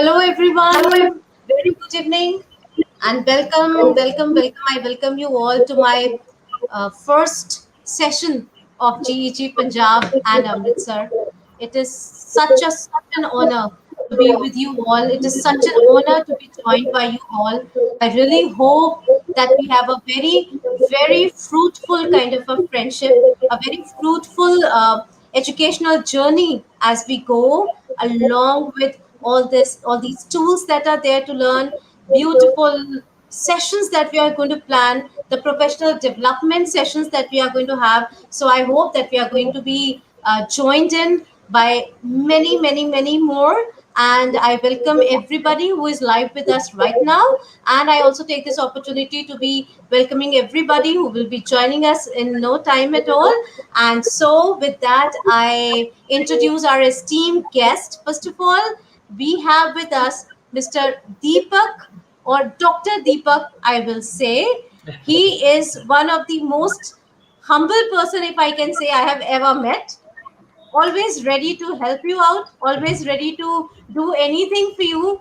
Hello, everyone. Very good evening and welcome. I welcome you all to my first session of GEG Punjab and Amritsar. It is such an honor to be with you all. It is such an honor to be joined by you all. I really hope that we have a very fruitful kind of a friendship, a very fruitful educational journey as we go along with all these tools that are there to learn, beautiful sessions that we are going to plan, the professional development sessions that we are going to have. So I hope that we are going to be joined in by many more. And I welcome everybody who is live with us right now. And I also take this opportunity to be welcoming everybody who will be joining us in no time at all. And so, with that, I introduce our esteemed guest. First of all, we have with us Mr. Deepak, or Dr. Deepak, I will say. He is one of the most humble person, if I can say, I have ever met. Always ready to help you out, always ready to do anything for you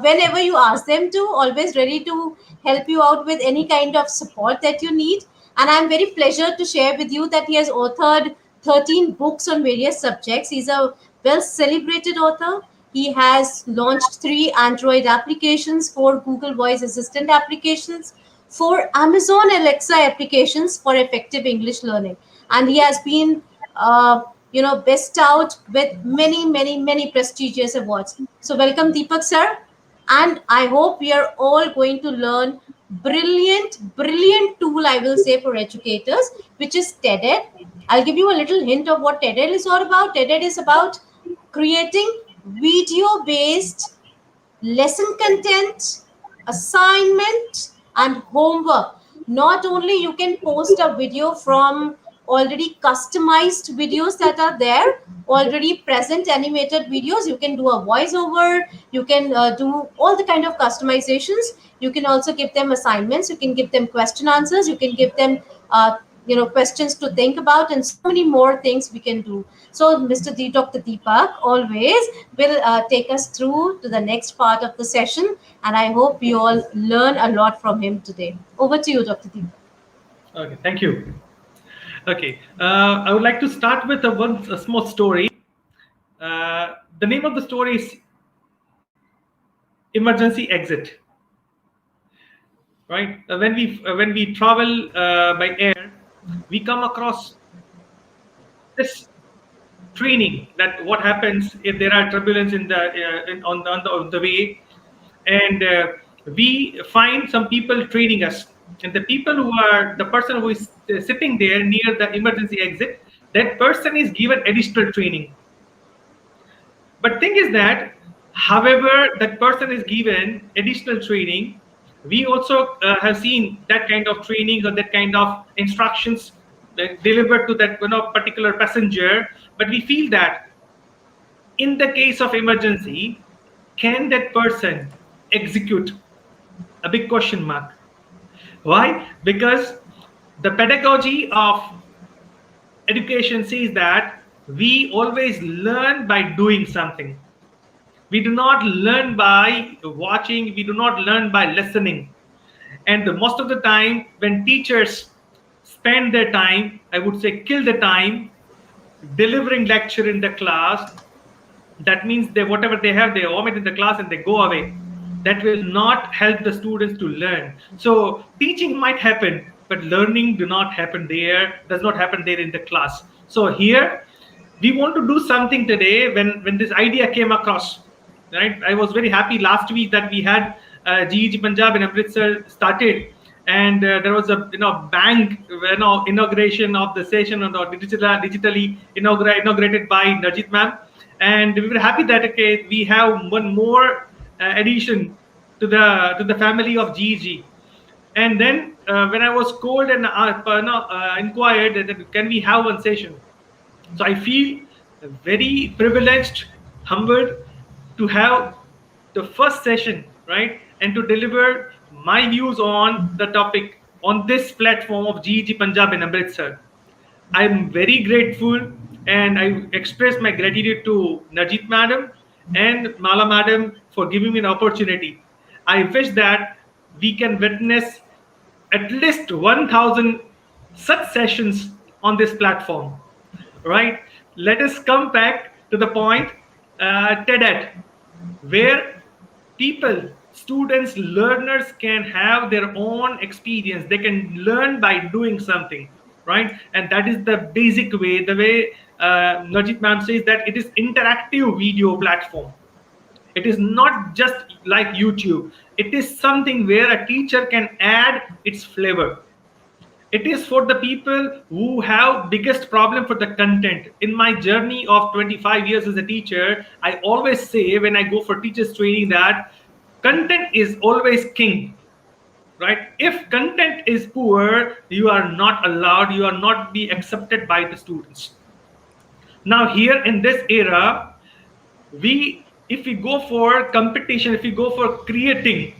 whenever you ask them to, always ready to help you out with any kind of support that you need. And I'm very pleasure to share with you that he has authored 13 books on various subjects. He's a well celebrated author. He has launched 3 Android applications, 4 Google Voice Assistant applications, 4 Amazon Alexa applications for effective English learning. And he has been uh, bestowed with many prestigious awards. So welcome, Deepak sir. And I hope we are all going to learn brilliant tool, I will say, for educators, which is TED-Ed. I'll give you a little hint of what TED-Ed is all about. TED-Ed is about creating video-based lesson content, assignment, and homework. Not only you can post a video from already customized videos that are there, already present animated videos. You can do a voiceover. You can do all the kind of customizations. You can also give them assignments. You can give them question answers. You can give them questions to think about, and so many more things we can do. So Mr. Dr. Deepak always will take us through to the next part of the session, and I hope you all learn a lot from him today. Over to you, Dr. Deepak. Okay, thank you. Okay, I would like to start with a small story. The name of the story is Emergency Exit. Right? When we travel by air, we come across this training, that what happens if there are turbulence on the way, and we find some people training us, and the person who is sitting there near the emergency exit, that person is given additional training. But thing is that, however, that person is given additional training, we also have seen that kind of training or that kind of instructions delivered to that particular passenger. But we feel that in the case of emergency, can that person execute? A big question mark. Why? Because the pedagogy of education says that we always learn by doing something. We do not learn by watching, we do not learn by listening. And most of the time, when teachers spend their time, I would say kill the time, delivering lecture in the class, that means they whatever they have, they omit in the class and they go away. That will not help the students to learn. So teaching might happen, but learning does not happen there in the class. So here we want to do something today. When this idea came across, right, I was very happy last week that we had GEG Punjab and Amritsar started, and there was a bank inauguration of the session, on the digitally inaugurated by Narjit ma'am, and we were happy that okay, we have one more addition to the family of GEG. And then when I was called and inquired that can we have one session, so I feel very privileged, humbled to have the first session, right, and to deliver my views on the topic on this platform of GEG Punjab and Amritsar. I'm very grateful, and I express my gratitude to Narjit madam and Mala Madam for giving me an opportunity. I wish that we can witness at least 1,000 such sessions on this platform, right? Let us come back to the point, TEDx, where people, students, learners can have their own experience. They can learn by doing something, right? And that is the basic way, the way Najit ma'am says that it is interactive video platform. It is not just like YouTube. It is something where a teacher can add its flavor. It is for the people who have biggest problem for the content. In my journey of 25 years as a teacher, I always say when I go for teachers training that content is always king, right? If content is poor, you are not allowed, you are not be accepted by the students. Now here in this era, we if we go for competition, if we go for creating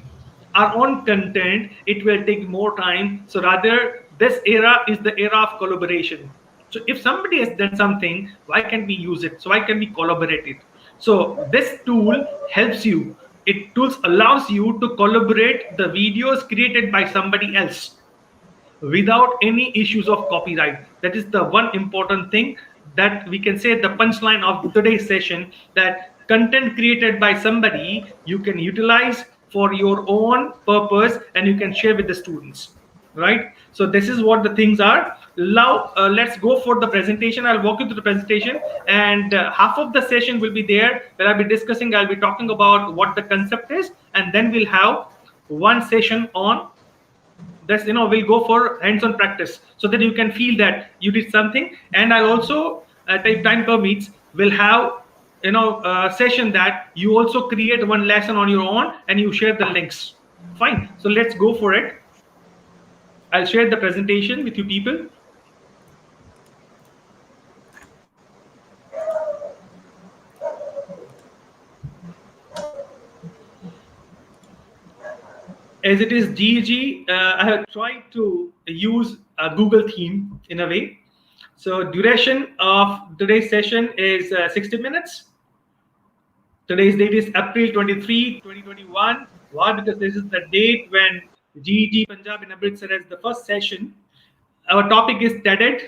our own content, it will take more time. So rather, this era is the era of collaboration. So if somebody has done something, why can't we use it? So why can we collaborate it? So this tool helps you. It tools allows you to collaborate the videos created by somebody else without any issues of copyright. That is the one important thing that we can say, the punchline of today's session, that content created by somebody you can utilize for your own purpose and you can share with the students, right? So this is what the things are. Now let's go for the presentation. I'll walk you through the presentation, and half of the session will be there where I'll be discussing, I'll be talking about what the concept is, and then we'll have one session on that's, we'll go for hands-on practice so that you can feel that you did something. And I'll also, if time permits, will have a session that you also create one lesson on your own and you share the links. Fine, so let's go for it. I'll share the presentation with you people. As it is GEG, I have tried to use a Google theme in a way. So duration of today's session is 60 minutes. Today's date is April 23, 2021. Why? Because this is the date when GEG Punjab and Amritsar has the first session. Our topic is TEDx,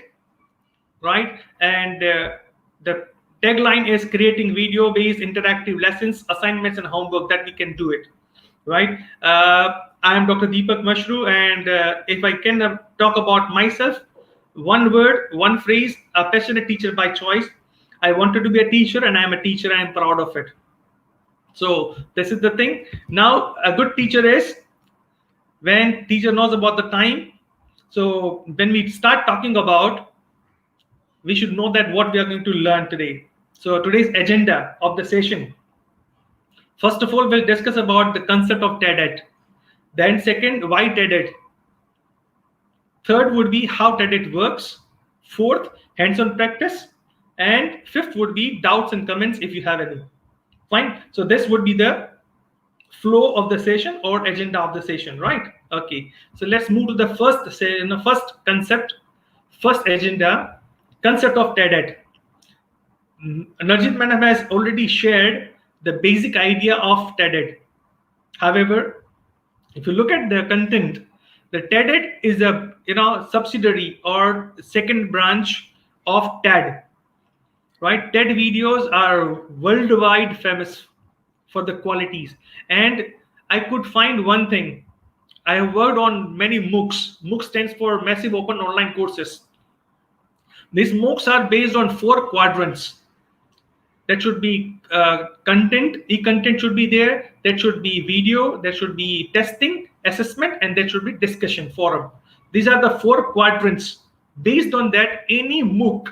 right? And the tagline is creating video-based interactive lessons, assignments, and homework that we can do it, right? I am Dr. Deepak Mashru, and if I can talk about myself, one word, one phrase, a passionate teacher by choice. I wanted to be a teacher, and I am a teacher. I am proud of it. So this is the thing. Now, a good teacher is when teacher knows about the time. So when we start talking about, we should know that what we are going to learn today. So today's agenda of the session. First of all, we'll discuss about the concept of TEDx. Then second, why TEDx. Third would be how TEDx works. Fourth, hands-on practice. And fifth would be doubts and comments if you have any. Fine. So this would be the flow of the session or agenda of the session, right? Okay. So let's move to the first concept, first agenda, concept of TEDx. Najit Madam has already shared the basic idea of TEDx. However, if you look at the content, the TEDx is a subsidiary or second branch of TED. Right, TED videos are worldwide famous for the qualities, and I could find one thing. I have worked on many MOOCs. MOOC stands for Massive Open Online Courses. These MOOCs are based on 4 quadrants. That should be content, e-content should be there. That should be video. That should be testing, assessment, and that should be discussion forum. These are the 4 quadrants. Based on that, any MOOC,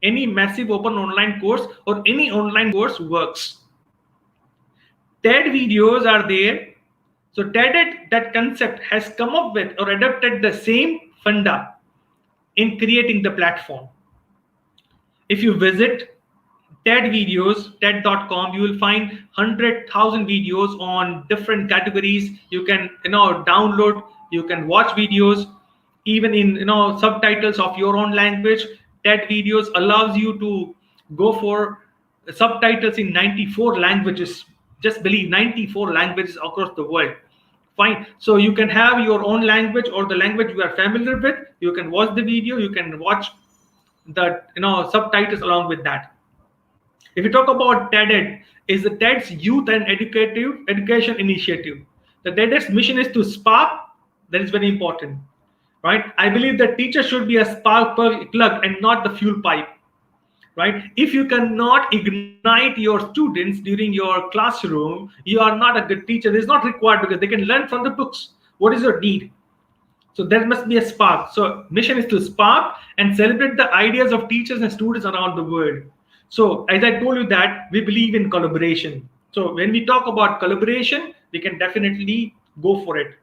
any massive open online course or any online course works. TED videos are there. So TED, that concept has come up with or adopted the same funda in creating the platform. If you visit TED videos, TED.com, you will find 100,000 videos on different categories. You can download, you can watch videos, even in subtitles of your own language. TED videos allows you to go for subtitles in 94 languages. Just believe, 94 languages across the world. Fine. So you can have your own language or the language you are familiar with. You can watch the video. You can watch the subtitles along with that. If you talk about TED, is the TED's Youth and Educative Education Initiative. The TED's mission is to spark. That is very important, right? I believe that teachers should be a spark plug and not the fuel pipe, right? If you cannot ignite your students during your classroom, you are not a good teacher. This is not required because they can learn from the books. What is your need? So there must be a spark. So mission is to spark and celebrate the ideas of teachers and students around the world. So as I told you that we believe in collaboration. So when we talk about collaboration, we can definitely go for it.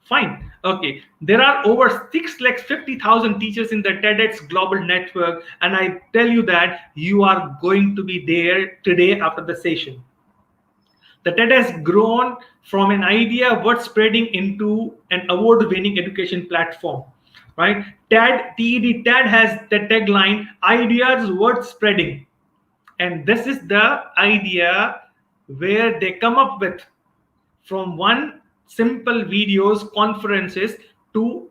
Fine. Okay. There are over 650,000 teachers in the TEDx global network, and I tell you that you are going to be there today after the session. The TED has grown from an idea word spreading into an award-winning education platform, right? TED has the tagline "Ideas Word Spreading," and this is the idea where they come up with from one simple videos conferences to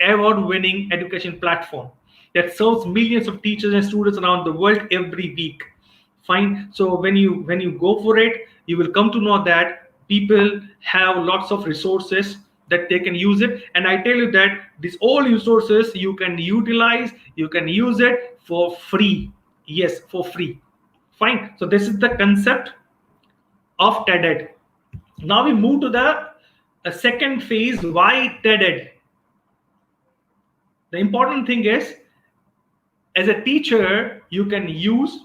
award-winning education platform that serves millions of teachers and students around the world every week. Fine. So when you go for it, you will come to know that people have lots of resources that they can use it. And I tell you that these all resources you can utilize, you can use it for free. Yes, for free. Fine. So this is the concept of TED. Now we move to the second phase. Why TED? The important thing is, as a teacher, you can use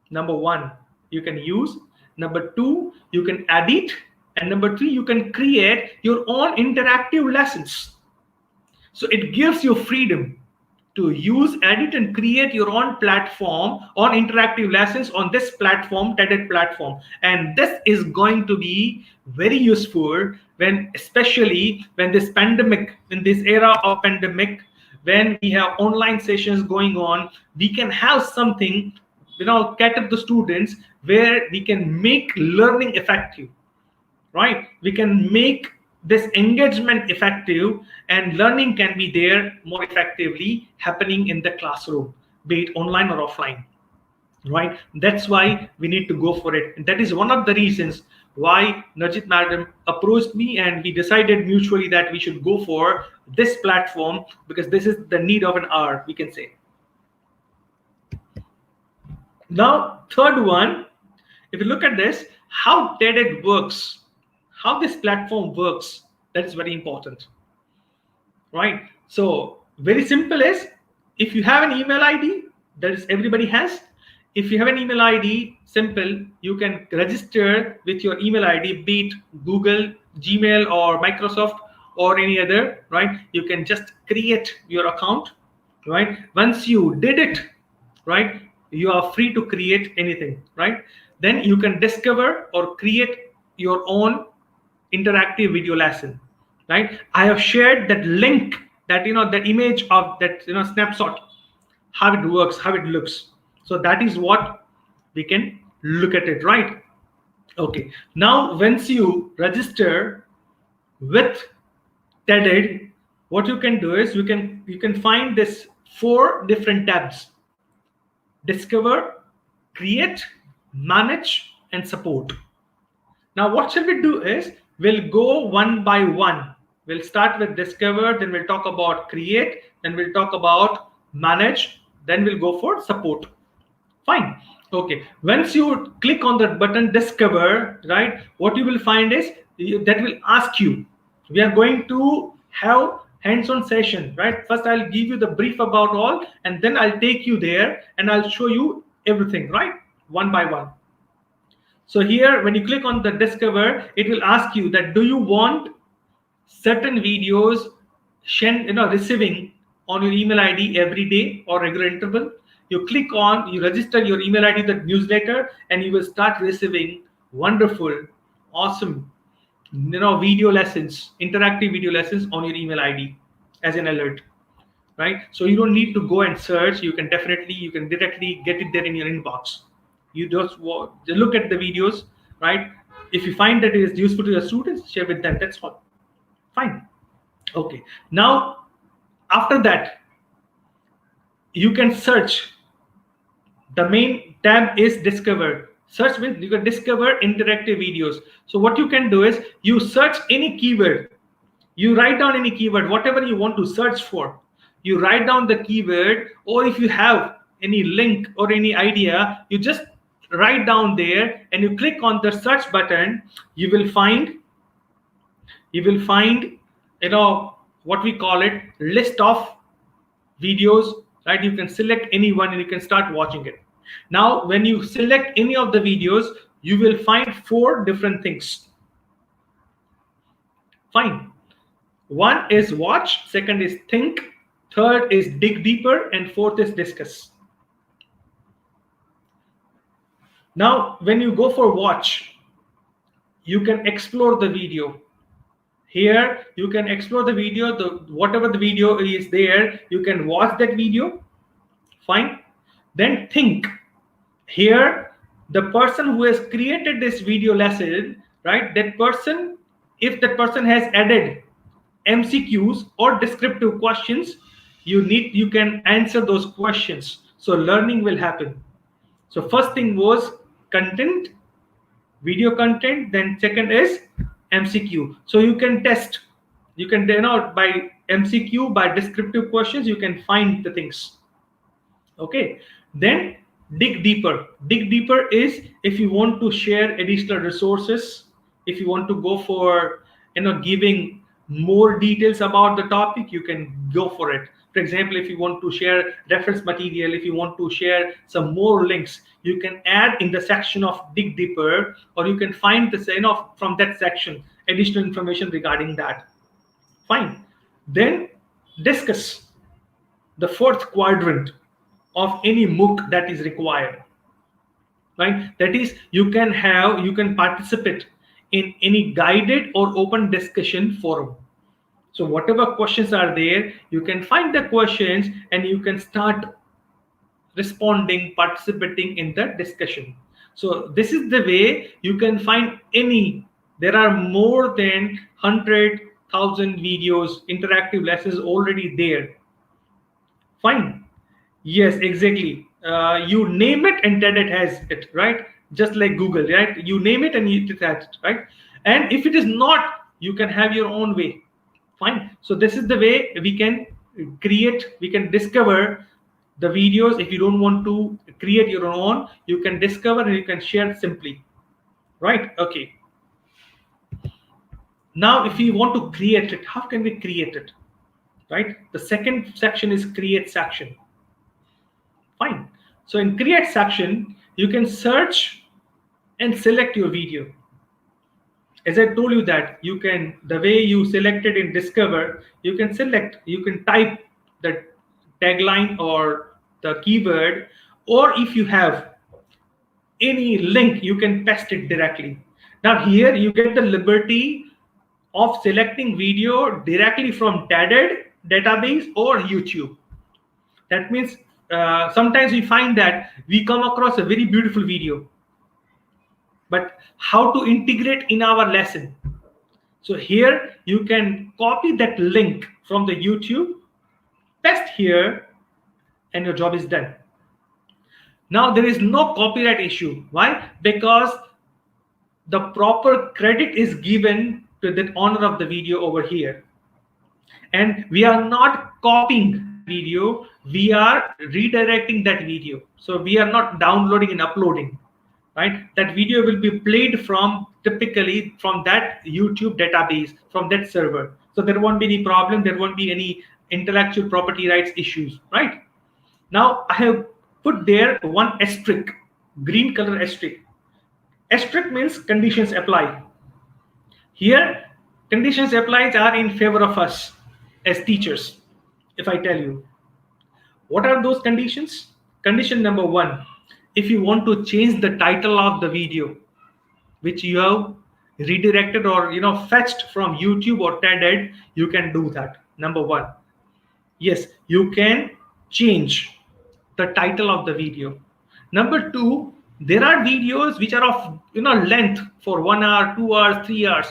number one, you can use number two, you can edit, and number three, you can create your own interactive lessons. So it gives you freedom to use, edit, and create your own platform on interactive lessons on this platform, TED platform. And this is going to be very useful when, especially when this pandemic, in this era of pandemic, when we have online sessions going on, we can have something, cater to students where we can make learning effective, right? We can make this engagement effective, and learning can be there more effectively happening in the classroom, be it online or offline, right? That's why we need to go for it. And that is one of the reasons why Najit madam approached me, and we decided mutually that we should go for this platform because this is the need of an hour, we can say. Now, third one, if you look at this, how TED works, how this platform works, that is very important, right? So very simple is, if you have an email ID, that is everybody has. If you have an email ID, simple, you can register with your email ID, be it Google, Gmail, or Microsoft, or any other, right? You can just create your account, right? Once you did it, right, you are free to create anything, right? Then you can discover or create your own interactive video lesson, right? I have shared that link, that the image of that snapshot, how it works, how it looks. So that is what we can look at it, right? Okay. Now once you register with TED, what you can do is you can find this 4 different tabs: discover, create, manage, and support. Now what shall we do is, we'll go one by one. We'll start with discover, then we'll talk about create, then we'll talk about manage, then we'll go for support. Fine. Okay. Once you click on that button discover, right, what you will find is that will ask you, we are going to have hands-on session, right? First I'll give you the brief about all, and then I'll take you there and I'll show you everything, right, one by one. So here, when you click on the discover, it will ask you that, do you want certain videos receiving on your email ID every day or regular interval? You click on, you register your email ID, the newsletter, and you will start receiving wonderful, awesome, video lessons, interactive video lessons on your email ID as an alert, right? So you don't need to go and search. You can directly get it there in your inbox. You just look at the videos, right? If you find that it is useful to your students, share with them. That's all. Fine. Okay. Now, after that, you can search. The main tab is discover. Search means you can discover interactive videos. So what you can do is you search any keyword. You write down any keyword, whatever you want to search for. You write down the keyword, or if you have any link or any idea, you just write down there and you click on the search button. You will find what we call it, list of videos, right? You can select any one and you can start watching it. Now when you select any of the videos, you will find four different things. Fine. One is watch, second is think, third is dig deeper, and fourth is discuss. Now when you go for watch, you can explore the video. Here you can explore the video, whatever the video is there, you can watch that video. Fine. Then think. Here the person who has created this video lesson, right, that person, if that person has added MCQs or descriptive questions, you can answer those questions, so learning will happen. So first thing was content, video content, then second is MCQ. So you can test, you can by MCQ, by descriptive questions, you can find the things. Okay. Then dig deeper is if you want to share additional resources, if you want to go for giving more details about the topic, you can go for it. For example, if you want to share reference material, if you want to share some more links, you can add in the section of dig deeper, or you can find this from that section additional information regarding that. Fine. Then discuss, the fourth quadrant of any MOOC that is required, right? That is, you can participate in any guided or open discussion forum. So whatever questions are there, you can find the questions and you can start responding, participating in the discussion. So this is the way you can find any. There are more than 100,000 videos, interactive lessons already there. Fine. Yes, exactly. You name it and then it has it, right? Just like Google, right? You name it and it has it, right? And if it is not, you can have your own way. Fine. So this is the way we can we can discover the videos. If you don't want to create your own, you can discover and you can share simply, right? Okay. Now, if you want to create it, how can we create it, right? The second section is create section. Fine. So in create section, you can search and select your video. As I told you that you can, the way you selected in discover, you can select, you can type the tagline or the keyword, or if you have any link, you can paste it directly. Now here you get the liberty of selecting video directly from TED database or YouTube. That means sometimes we find that we come across a very beautiful video, but how to integrate in our lesson? So here you can copy that link from the YouTube, paste here, and your job is done. Now there is no copyright issue. Why? Because the proper credit is given to the owner of the video over here. And we are not copying that video, we are redirecting that video. So we are not downloading and uploading, right? That video will be played from typically from that YouTube database, from that server. So there won't be any problem, there won't be any intellectual property rights issues, right? Now I have put there one asterisk, green color asterisk. Asterisk means conditions apply. Here conditions applies are in favor of us as teachers. If I tell you, what are those conditions? Condition number one, if you want to change the title of the video, which you have redirected or fetched from YouTube or TED, you can do that. Number one, yes, you can change the title of the video. Number two, There are videos which are of length for 1 hour, 2 hours, 3 hours,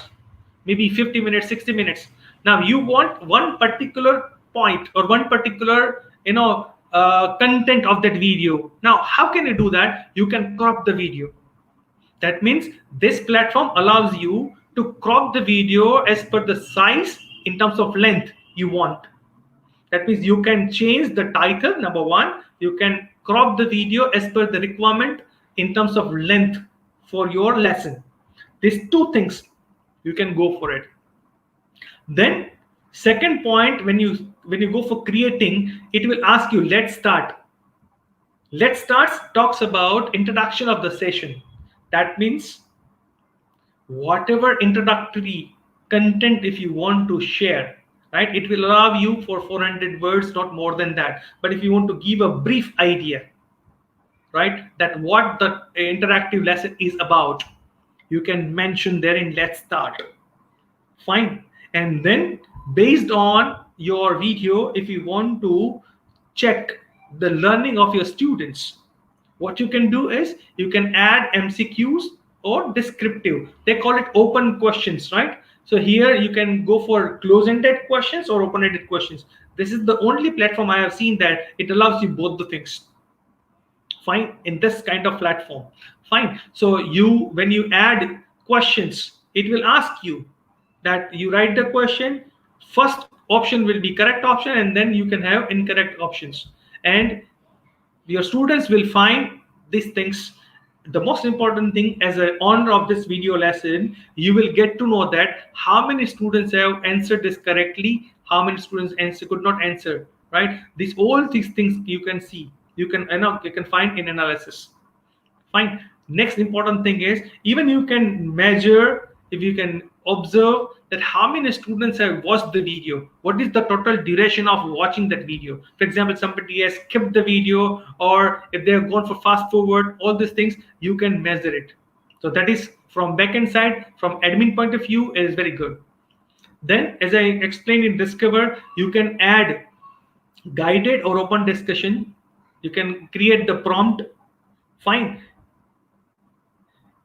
maybe 50 minutes, 60 minutes. Now you want one particular point or one particular content of that video. Now how can you do that? You can crop the video. That means this platform allows you to crop the video as per the size in terms of length you want. That means you can change the title, number one. You can crop the video as per the requirement in terms of length for your lesson. These two things, you can go for it. Then second point, when you go for creating, it will ask you, let's start. Let's start talks about introduction of the session. That means whatever introductory content if you want to share, right, it will allow you for 400 words, not more than that. But if you want to give a brief idea, right, that what the interactive lesson is about, you can mention there in let's start. Fine. And then based on your video, if you want to check the learning of your students, what you can do is you can add MCQs or descriptive. They call it open questions, right? So here you can go for close-ended questions or open-ended questions. This is the only platform I have seen that it allows you both the things. Fine. In this kind of platform. Fine. So when you add questions, it will ask you that you write the question. First option will be correct option, and then you can have incorrect options. And your students will find these things. The most important thing, as an owner of this video lesson, you will get to know that how many students have answered this correctly, how many students could not answer, right? All these things you can see, you can find in analysis. Fine. Next important thing is, even you can measure, if you can observe that how many students have watched the video, what is the total duration of watching that video. For example, somebody has skipped the video, or if they have gone for fast forward, all these things you can measure it. So that is from backend side, from admin point of view, is very good. Then, as I explained in Discover, you can add guided or open discussion. You can create the prompt. Fine.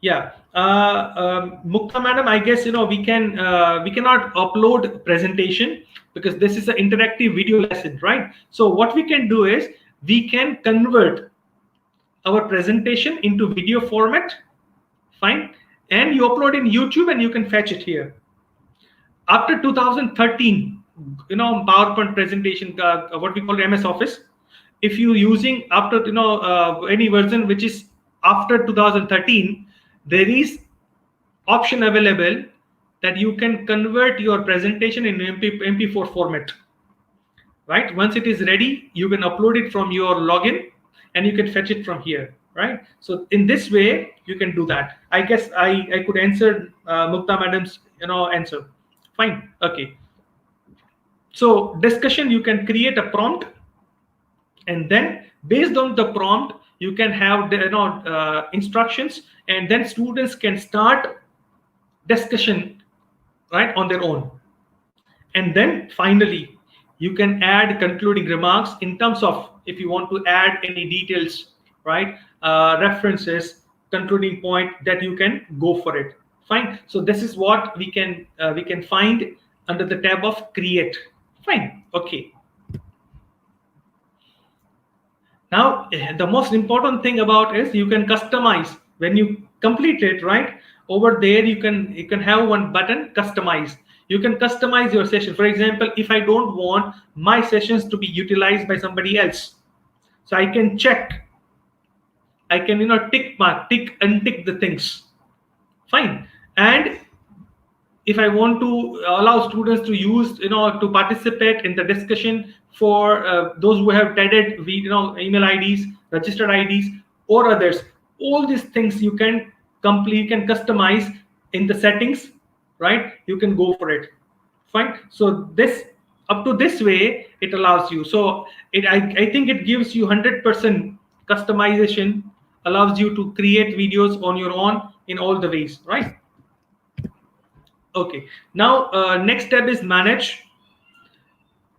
Yeah, Mukta madam, I guess we cannot upload presentation because this is an interactive video lesson, right? So what we can do is we can convert our presentation into video format. Fine, and you upload in YouTube and you can fetch it here. After 2013, PowerPoint presentation, what we call MS Office. If you using after any version which is after 2013, there is option available that you can convert your presentation in MP4 format, right? Once it is ready, you can upload it from your login and you can fetch it from here, right? So in this way you can do that. I guess I could answer Mukta madam's answer. Fine. Okay, so discussion, you can create a prompt, and then based on the prompt you can have the instructions, and then students can start discussion, right, on their own. And then finally you can add concluding remarks in terms of if you want to add any details, right, references, concluding point, that you can go for it. Fine. So this is what we can find under the tab of create. Fine. Okay. Now, the most important thing about is you can customize when you complete it, right? Over there, you can have one button, customize. You can customize your session. For example, if I don't want my sessions to be utilized by somebody else, so I can check. I can tick untick the things. Fine. And if I want to allow students to use, to participate in the discussion for those who have TEDed, email IDs, registered IDs, or others, all these things you can customize in the settings, right? You can go for it. Fine. So this, up to this way, it allows you. So I think it gives you 100% customization, allows you to create videos on your own in all the ways, right? Okay, now next tab is manage.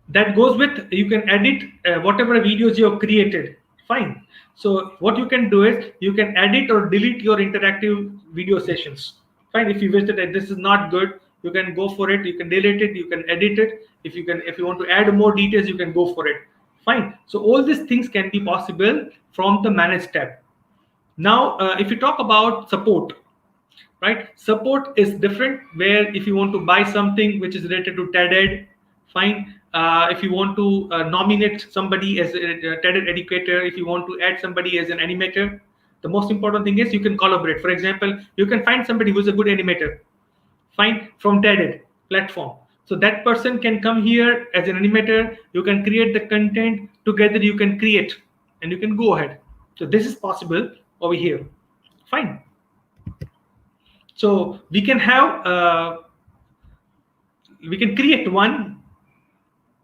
That goes with, you can edit whatever videos you have created. Fine. So what you can do is you can edit or delete your interactive video sessions. Fine. If you wish that this is not good, you can go for it. You can delete it. You can edit it. If you want to add more details, you can go for it. Fine. So all these things can be possible from the manage tab. Now, if you talk about support, right? Support is different. Where if you want to buy something which is related to TED, fine. If you want to nominate somebody as a TED educator, if you want to add somebody as an animator, the most important thing is you can collaborate. For example, you can find somebody who's a good animator, fine, from TED platform. So that person can come here as an animator. You can create the content together. You can create, and you can go ahead. So this is possible over here. Fine. So we can create one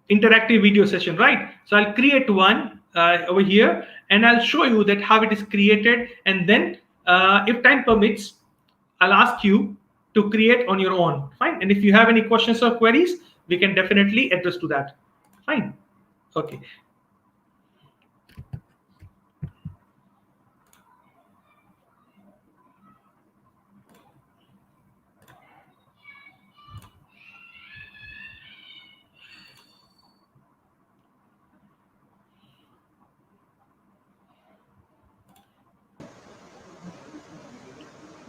interactive video session, right? So I'll create one over here, and I'll show you that how it is created, and then if time permits, I'll ask you to create on your own. Fine. And if you have any questions or queries, we can definitely address to that. Fine. Okay.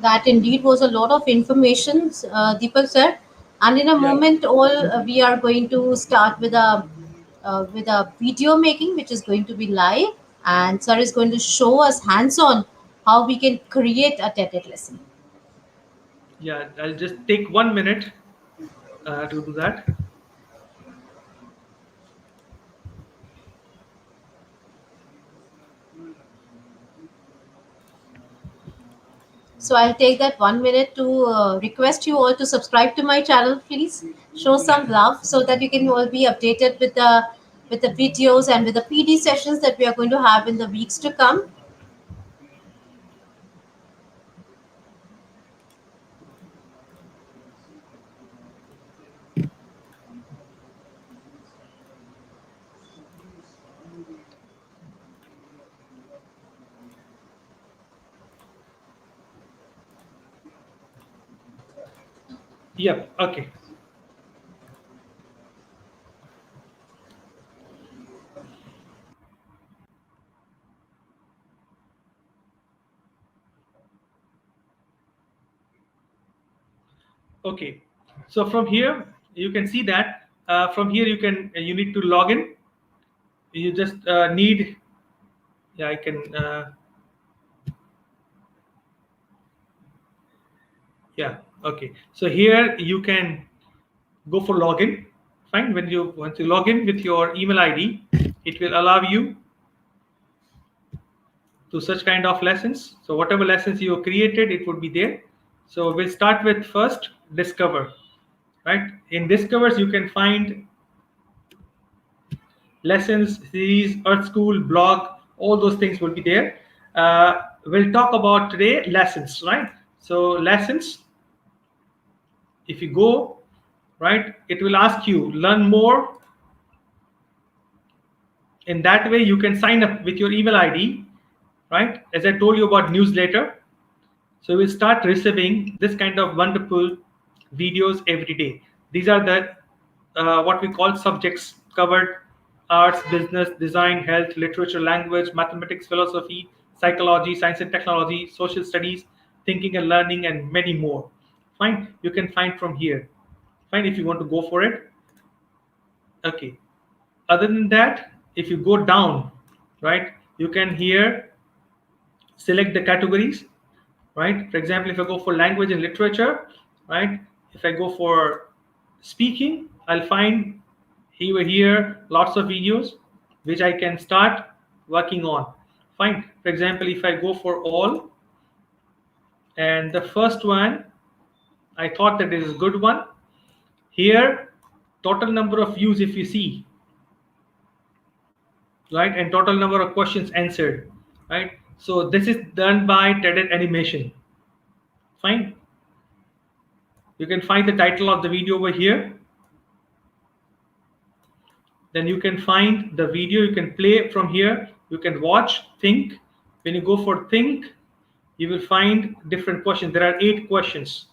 That indeed was a lot of information, Deepak sir. And in a Yeah. moment, all we are going to start with a video making, which is going to be live, and sir is going to show us hands-on how we can create a TED lesson. Yeah. I'll just take 1 minute to do that. So I'll take that 1 minute to request you all to subscribe to my channel, please. Show some love so that you can all be updated with the videos and with the PD sessions that we are going to have in the weeks to come. Yep. Okay. Okay. So from here, you can see that from here you need to log in. You just need, yeah, I can, yeah. Okay. So here you can go for login. Fine. Once you log in with your email ID, it will allow you to such kind of lessons. So whatever lessons you have created, it would be there. So we'll start with first discover. Right. In discovers, you can find lessons, series, Earth School, blog, all those things will be there. We'll talk about today lessons, right? So lessons, if you go, right, it will ask you learn more. In that way, you can sign up with your email ID, right? As I told you about newsletter. So we'll start receiving this kind of wonderful videos every day. These are the what we call subjects covered: arts, business, design, health, literature, language, mathematics, philosophy, psychology, science and technology, social studies, thinking and learning, and many more. Fine, you can find from here. Fine, if you want to go for it. Okay. Other than that, if you go down, right, you can here select the categories, right? For example, if I go for language and literature, right? If I go for speaking, I'll find here lots of videos which I can start working on. Fine. For example, if I go for all, and the first one, I thought that is a good one. Here, total number of views, if you see, right, and total number of questions answered, right? So this is done by TED animation. Fine. You can find the title of the video over here. Then you can find the video, you can play from here, you can watch, think. When you go for think, you will find different questions. There are 8 questions.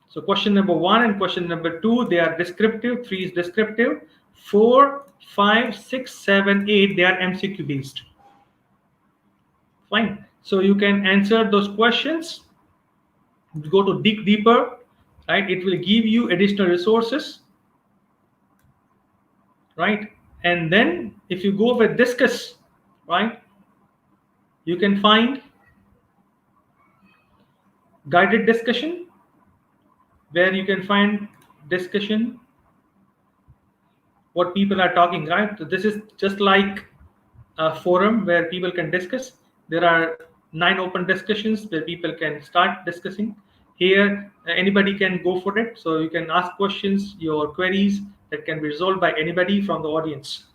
So question number 1 and question number 2, they are descriptive. 3 is descriptive. 4, 5, 6, 7, 8, they are MCQ based. Fine. So you can answer those questions, go to dig deeper, right? It will give you additional resources, right? And then if you go with discuss, right, you can find guided discussion, where you can find discussion, what people are talking, right? So this is just like a forum where people can discuss. There are 9 open discussions where people can start discussing. Here, anybody can go for it. So you can ask questions, your queries that can be resolved by anybody from the audience.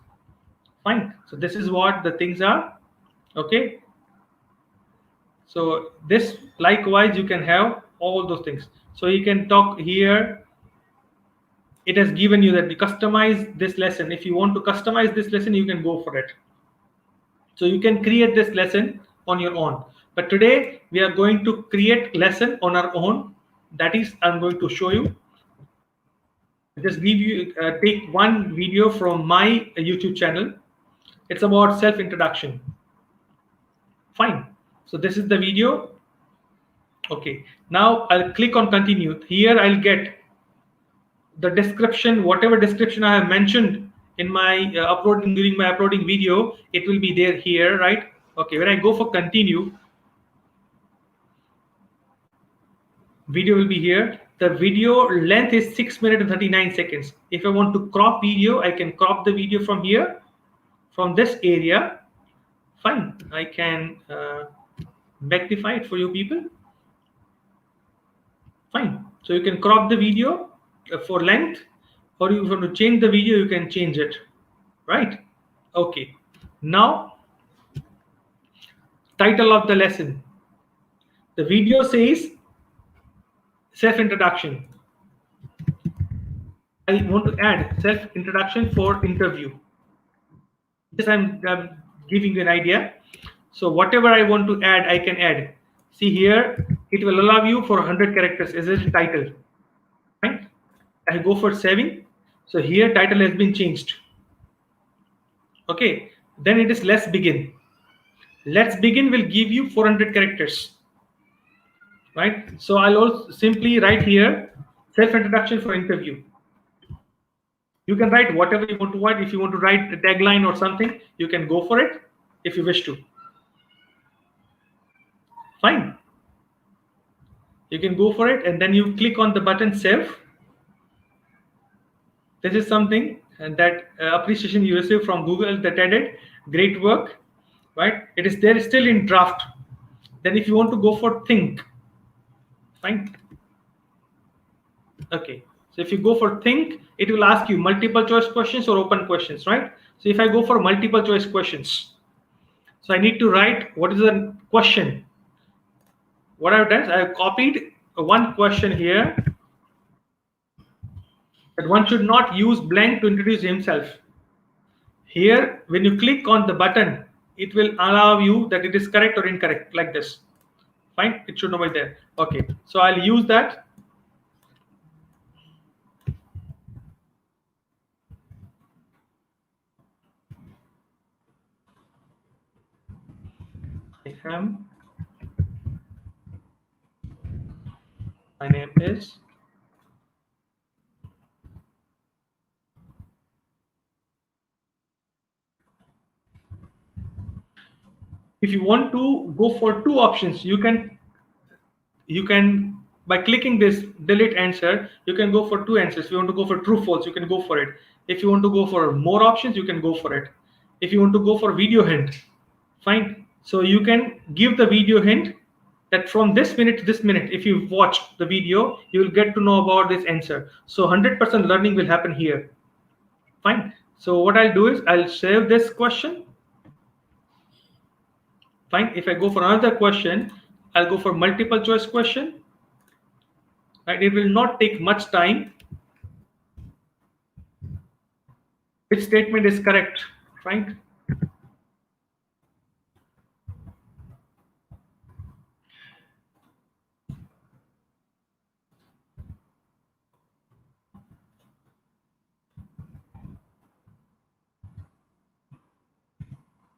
Fine. So this is what the things are. Okay. So this likewise you can have all those things. So you can talk here. It has given you that you customize this lesson. If you want to customize this lesson, you can go for it. So you can create this lesson on your own. But today we are going to create lesson on our own. That is, I'm going to show you. Just give you take one video from my YouTube channel. It's about self introduction. Fine. So this is the video. Okay. Now I'll click on continue. Here I'll get the description, whatever description I have mentioned in my uploading, during my uploading video, it will be there here, right? Okay. When I go for continue, video will be here. The video length is 6 minutes and 39 seconds. If I want to crop video, I can crop the video from here, from this area. Fine. I can magnify it for you people. Fine. So you can crop the video for length, or you want to change the video, you can change it, right? Okay. Now, title of the lesson. The video says self-introduction. I want to add self-introduction for interview. This I'm giving you an idea. So whatever I want to add, I can add. See here, it will allow you for 100 characters as a title. Right? I go for saving. So here title has been changed. Okay. Then it is let's begin. Let's begin will give you 400 characters. Right? So I'll also simply write here self-introduction for interview. You can write whatever you want to write. If you want to write a tagline or something, you can go for it if you wish to. Fine. You can go for it and then you click on the button save. This is something that appreciation you receive from Google that added. Great work, right? It is there still in draft. Then if you want to go for think, fine. Okay. So if you go for think, it will ask you multiple choice questions or open questions, right? So if I go for multiple choice questions, so I need to write what is the question. What I've done is I have copied one question here, that one should not use blank to introduce himself. Here, when you click on the button, it will allow you that it is correct or incorrect, like this. Fine, it should not be there. Okay, so I'll use that. My name is, if you want to go for 2 options, you can by clicking this delete answer, you can go for 2 answers. If you want to go for true false, you can go for it. If you want to go for more options, you can go for it. If you want to go for video hint, fine. So you can give the video hint that from this minute to this minute, if you watch the video, you will get to know about this answer. So 100% learning will happen here. Fine. So what I'll do is I'll save this question. Fine. If I go for another question, I'll go for multiple choice question. Right. It will not take much time. Which statement is correct, right?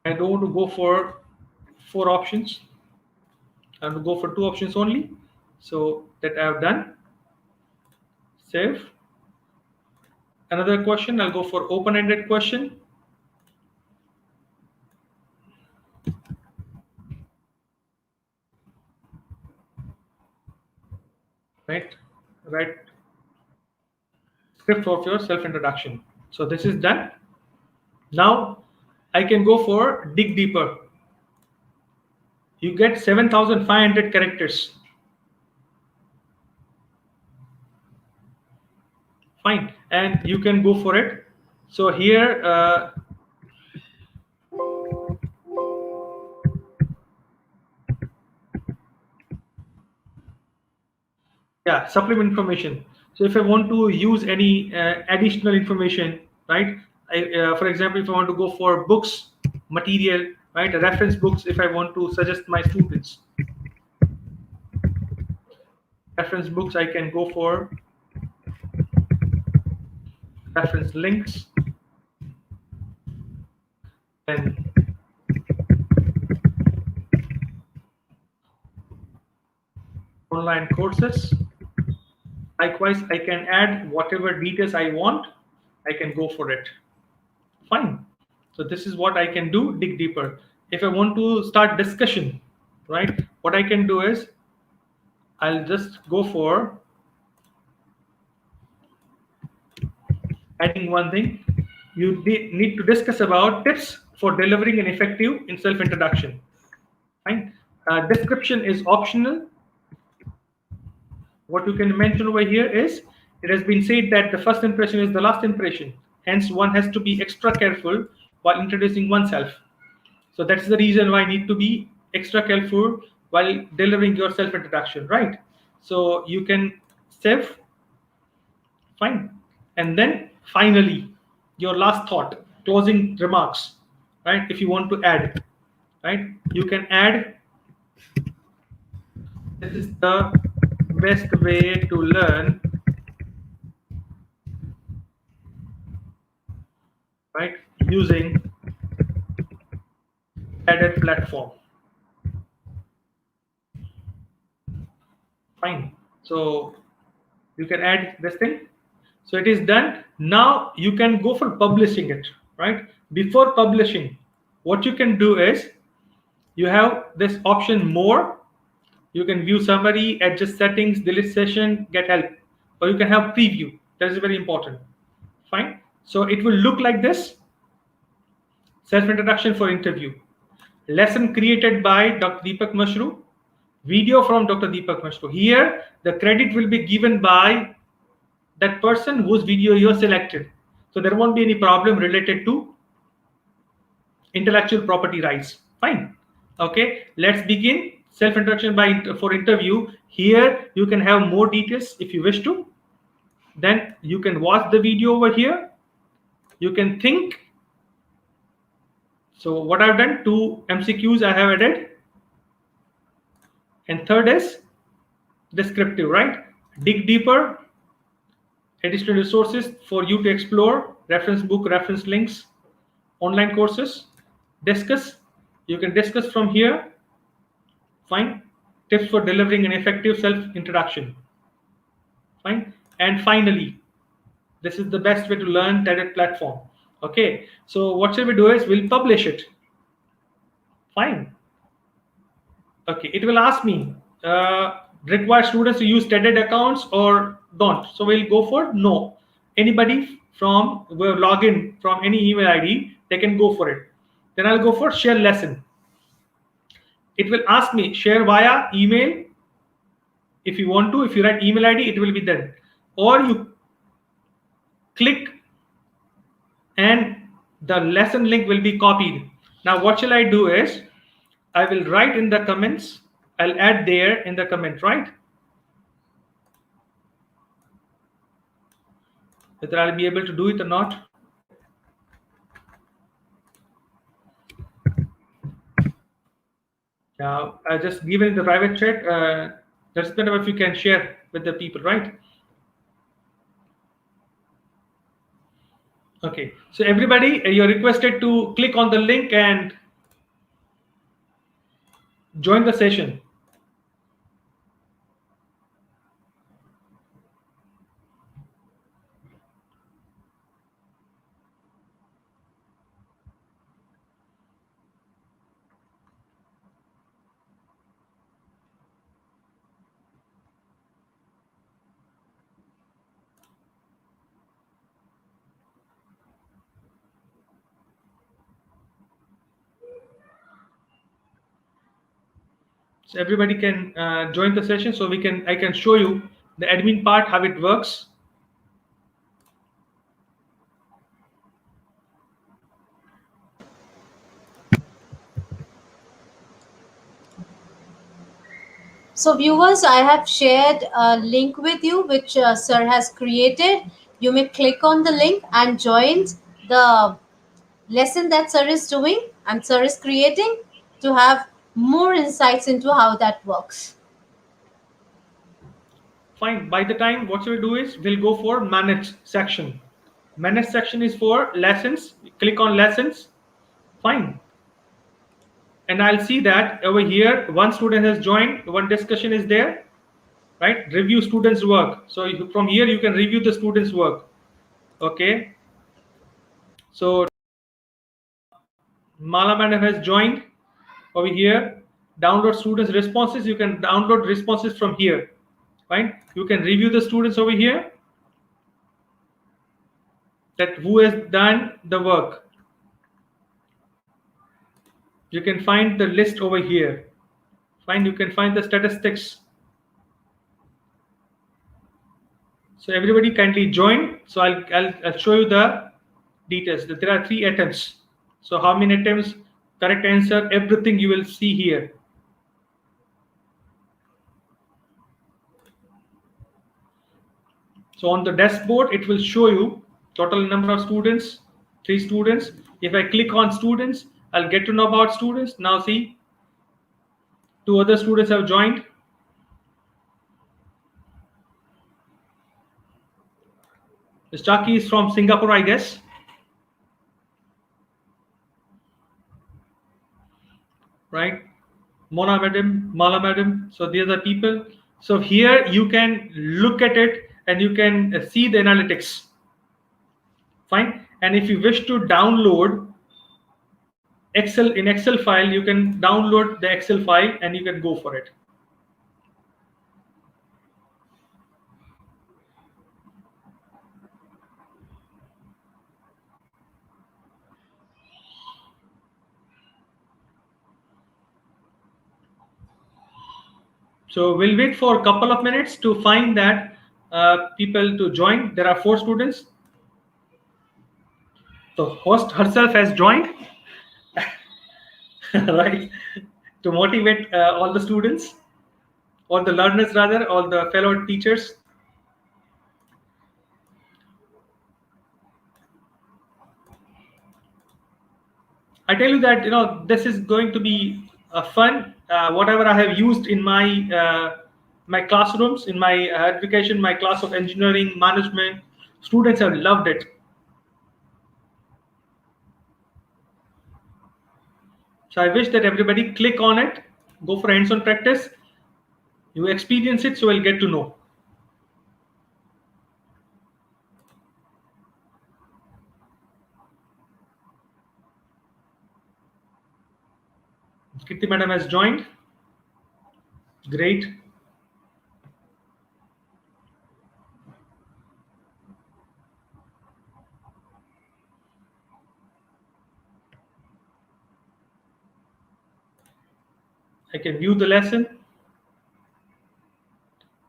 I don't want to go for 4 options. I want to go for 2 options only. So that I have done. Save. Another question, I'll go for open-ended question. Right? Right. Script of your self-introduction. So this is done. Now I can go for dig deeper. You get 7,500 characters. Fine. And you can go for it. So here, yeah, supplement information. So if I want to use any additional information, right? For example, if I want to go for books, material, right? Reference books, if I want to suggest my students reference books, I can go for reference links and online courses. Likewise, I can add whatever details I want. I can go for it. Fine. So this is what I can do, dig deeper. If I want to start discussion, right, what I can do is I'll just go for adding one thing. You need to discuss about tips for delivering an effective in self-introduction. Fine. Description is optional. What you can mention over here is it has been said that the first impression is the last impression. Hence, one has to be extra careful while introducing oneself. So that's the reason why I need to be extra careful while delivering your self-introduction, right? So you can save, fine. And then finally, your last thought, closing remarks, right? If you want to add, right? You can add, this is the best way to learn, right? Using added platform. Fine. So you can add this thing. So it is done. Now you can go for publishing it, right? Before publishing, what you can do is you have this option more. You can view summary, adjust settings, delete session, get help, or you can have preview. That is very important. Fine. So it will look like this. Self-introduction for interview. Lesson created by Dr. Deepak Mashru. Video from Dr. Deepak Mashru. Here, the credit will be given by that person whose video you have selected. So there won't be any problem related to intellectual property rights. Fine. Okay, let's begin. Self-introduction for interview. Here, you can have more details if you wish to. Then you can watch the video over here. You can think. So what I've done, 2 MCQs I have added. And third is descriptive, right? Dig deeper, additional resources for you to explore, reference book, reference links, online courses, discuss. You can discuss from here. Fine. Tips for delivering an effective self-introduction. Fine. And finally, this is the best way to learn TED platform. Okay. So what shall we do is we'll publish it. Fine. Okay. It will ask me, require students to use TED accounts or don't. So we'll go for no. Anybody from will log in from any email ID, they can go for it. Then I'll go for share lesson. It will ask me share via email. If you want to, if you write email ID, it will be done. Or you click and the lesson link will be copied. Now what shall I do is I will write in the comments. I'll add there in the comment, right? Whether I'll be able to do it or not. Now, just given the private chat, that's kind of if you can share with the people, right? Okay. So everybody, you're requested to click on the link and join the session. So everybody can join the session. So I can show you the admin part, how it works. So, viewers, I have shared a link with you which Sir has created. You may click on the link and join the lesson that Sir is doing and Sir is creating to have more insights into how that works. Fine. By the time, what we'll do is we'll go for manage section. Manage section is for lessons. Click on lessons. Fine. And I'll see that over here, one student has joined, one discussion is there, right? Review students' work. So from here, you can review the students' work. Okay. So Mala madam has joined over here. Download students' responses. You can download responses from here. Fine. You can review the students over here, that who has done the work. You can find the list over here. Fine. You can find the statistics. So everybody kindly join. So I'll show you the details. There are 3 attempts. So how many attempts, correct answer, everything you will see here. So on the dashboard, it will show you total number of students, 3 students. If I click on students, I'll get to know about students. Now see, 2 other students have joined. Ms. Chaki is from Singapore, I guess. Right? Mona madam, Mala madam. So these are people. So here you can look at it and you can see the analytics. Fine. And if you wish to download Excel file, you can download the Excel file and you can go for it. So we'll wait for a couple of minutes to find that people to join. There are 4 students. The host herself has joined, right, to motivate all the students, all the learners rather, all the fellow teachers. I tell you that this is going to be fun. Whatever I have used in my classrooms, in my education, my class of engineering management, students have loved it. So I wish that everybody click on it, go for hands-on practice. You experience it, so you'll get to know. Kirti madam has joined. Great. I can view the lesson.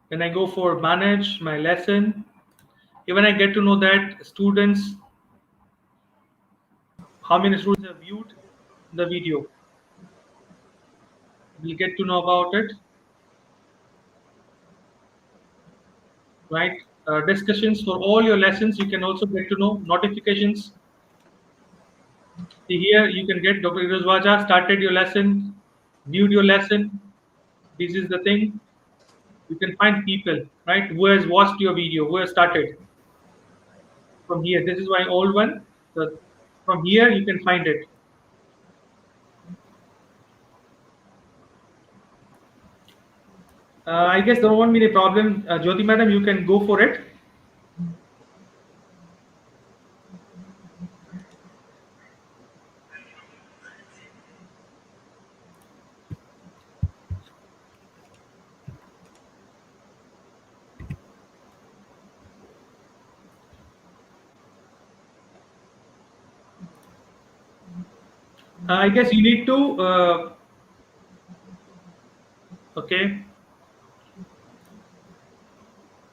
When I go for manage my lesson, even I get to know that students, how many students have viewed the video. We'll get to know about it. Right? Discussions for all your lessons, you can also get to know notifications. See here, you can get Dr. Irozwaja started your lesson. viewed your lesson. This is the thing. You can find people, right, who has watched your video, who has started from here. This is my old one. So from here you can find it. I guess there won't be any problem. Jyoti madam, you can go for it. I guess you need to, okay,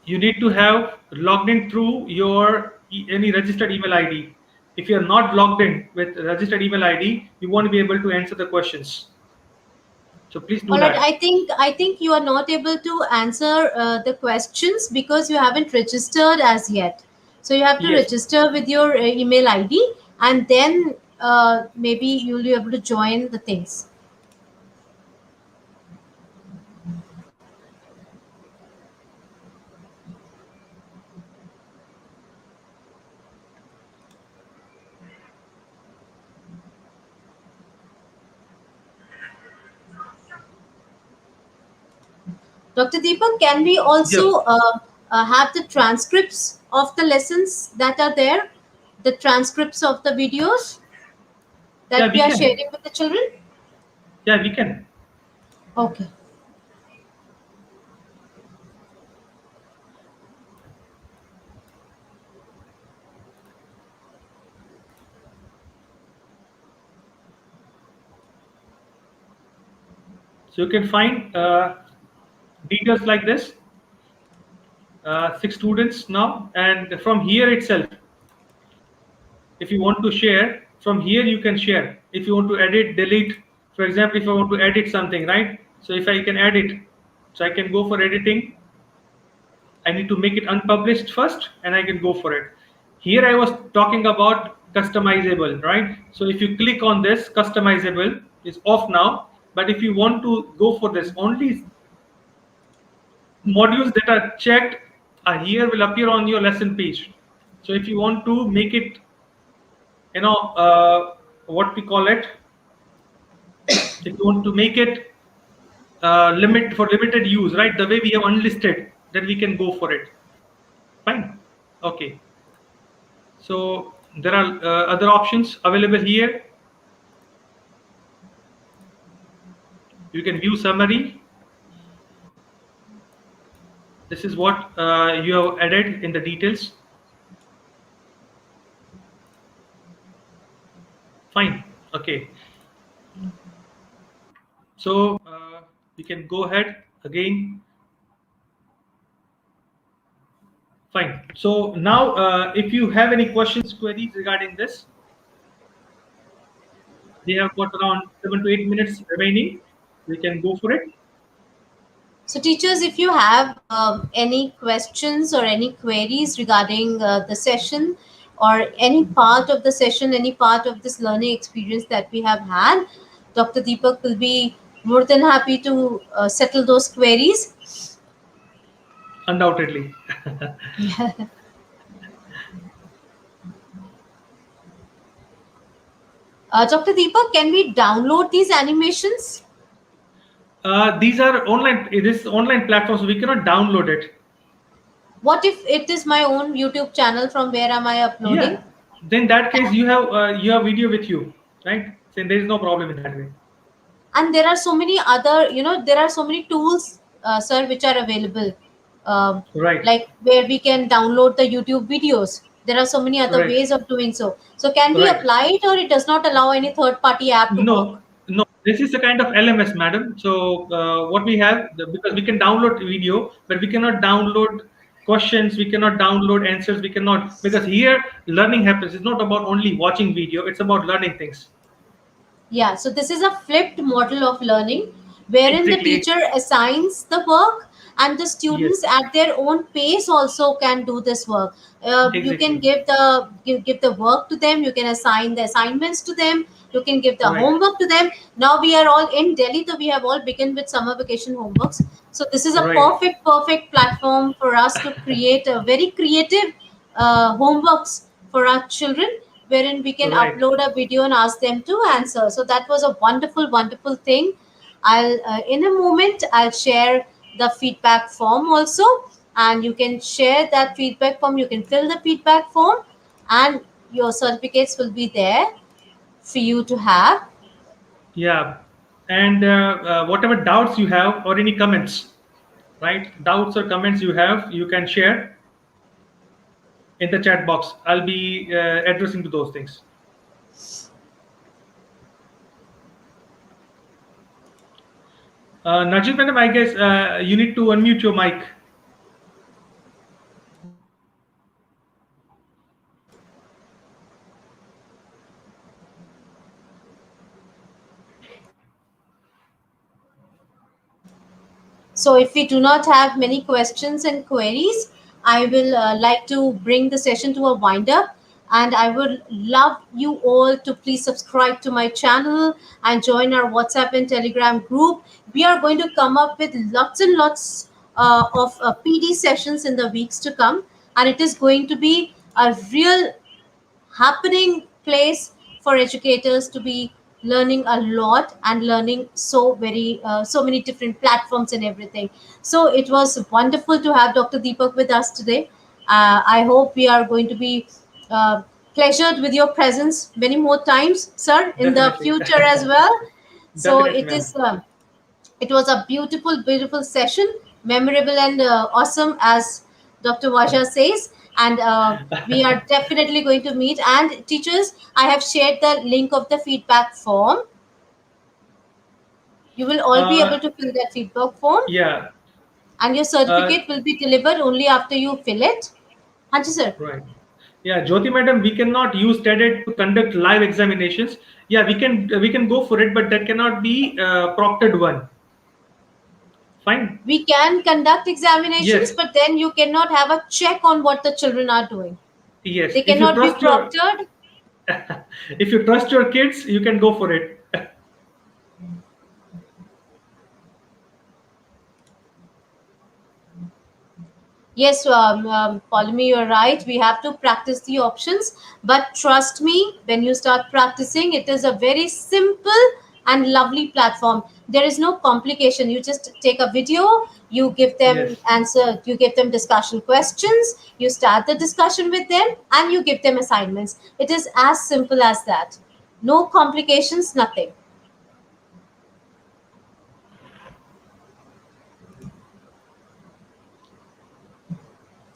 you need to have logged in through your any registered email ID. If you are not logged in with registered email ID, you won't be able to answer the questions. So please do All right, that. I think you are not able to answer the questions because you haven't registered as yet. So you have to Yes. register with your email ID, and then maybe you'll be able to join the things. Dr. Deepak, can we Yep. also have the transcripts of the lessons that are there, the transcripts of the videos Yeah, that we we are can. sharing with the children? Yeah, we can. Okay. So you can find details like this. 6 students now, and from here itself, if you want to share, from here you can share. If you want to edit, delete, for example, if I want to edit something, right? So if I can edit, so I can go for editing. I need to make it unpublished first, and I can go for it. Here I was talking about customizable, right? So if you click on this, customizable is off now. But if you want to go for this, only modules that are checked are here will appear on your lesson page. So if you want to make it, what we call it, if you want to make it limit for limited use, right? The way we have unlisted, then we can go for it. Fine. Okay. So there are other options available here. You can view summary. This is what you have added in the details. Fine. Okay. So we can go ahead again. Fine. So now, if you have any questions, queries regarding this, we have got around 7 to 8 minutes remaining. We can go for it. So, teachers, if you have any questions or any queries regarding the session or any part of the session, any part of this learning experience that we have had, Dr. Deepak will be more than happy to settle those queries. Undoubtedly. Dr. Deepak, can we download these animations? These are online. This is online platform, so we cannot download it. What if it is my own YouTube channel? From where am I uploading? Yeah. Then in that case, you have video with you, right? So there is no problem in that way. And there are so many other, there are so many tools, sir, which are available, Right. like where we can download the YouTube videos. There are so many other Right. ways of doing so can we Right. apply it, or it does not allow any third party app to No, work? no. This is a kind of LMS, madam. So what we have, because we can download video, but we cannot download questions. We cannot download answers. We cannot, because here learning happens. It's not about only watching video. It's about learning things. Yeah, so this is a flipped model of learning wherein the Exactly. teacher assigns the work and the Yes. students at their own pace also can do this work. You can Exactly. give the work to them, you can assign the assignments to them, you can give the Right. homework to them. Now we are all in Delhi, so we have all begun with summer vacation homeworks. So this is a Right. perfect platform for us to create a very creative homeworks for our children, wherein we can Right. upload a video and ask them to answer. So that was a wonderful thing. I'll in a moment I'll share the feedback form also, and you can share that feedback form. You can fill the feedback form, and your certificates will be there for you to have. Yeah. And whatever doubts you have or any comments, right? Doubts or comments you have, you can share in the chat box. I'll be addressing to those things. Najib, madam, I guess you need to unmute your mic. So, if we do not have many questions and queries, I will like to bring the session to a wind up. And I would love you all to please subscribe to my channel and join our WhatsApp and Telegram group. We are going to come up with lots and lots of PD sessions in the weeks to come. And it is going to be a real happening place for educators to be learning a lot and learning so many different platforms and everything. So it was wonderful to have Dr. Deepak with us today. I hope we are going to be uh, pleasured with your presence many more times, sir, in the Definitely. future as well. So Definitely, it ma'am. is it was a beautiful session, memorable and awesome, as Dr. Vasha says. And we are definitely going to meet. And teachers, I have shared the link of the feedback form. You will all be able Uh, to fill that feedback form, yeah. and your Uh, certificate will be delivered only after you fill it. Hanji sir. right. Yeah, Jyoti madam, we cannot use TED to conduct live examinations. Yeah, we can go for it, but that cannot be proctored one. Fine. We can conduct examinations, Yes. but then you cannot have a check on what the children are doing. Yes. They cannot be proctored. If you trust your kids, you can go for it. Yes, Polemy, you're right. We have to practice the options. But trust me, when you start practicing, it is a very simple and lovely platform. There is no complication. You just take a video, you give them Yes. answer, you give them discussion questions, you start the discussion with them, and you give them assignments. It is as simple as that. No complications, nothing.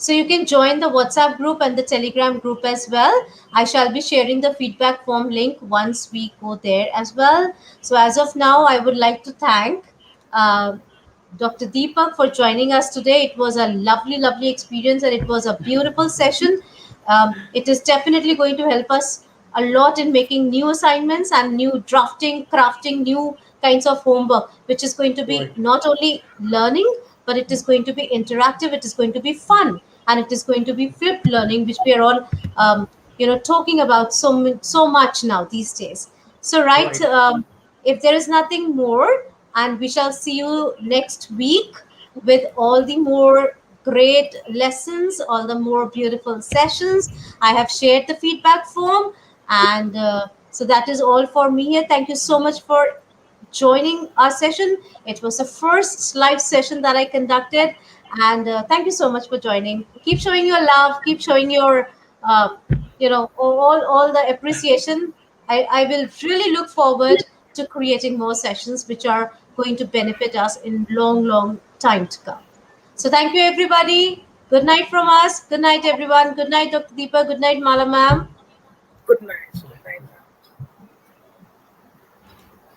So you can join the WhatsApp group and the Telegram group as well. I shall be sharing the feedback form link once we go there as well. So as of now, I would like to thank uh, Dr. Deepak for joining us today. It was a lovely experience, and it was a beautiful session. It is definitely going to help us a lot in making new assignments and new drafting, crafting new kinds of homework, which is going to be Right. not only learning, but it is going to be interactive, it is going to be fun, and it is going to be flipped learning, which we are all, talking about so much now these days. So, right, Right. if there is nothing more, and we shall see you next week with all the more great lessons, all the more beautiful sessions. I have shared the feedback form, and so that is all for me here. Thank you so much for joining our session. It was the first live session that I conducted, and thank you so much for joining. Keep showing your love, keep showing your, all the appreciation. I will really look forward to creating more sessions which are going to benefit us in long time to come. So thank you, everybody. Good night from us. Good night, everyone. Good night, Dr. Deepa. Good night, Mala ma'am. Good night.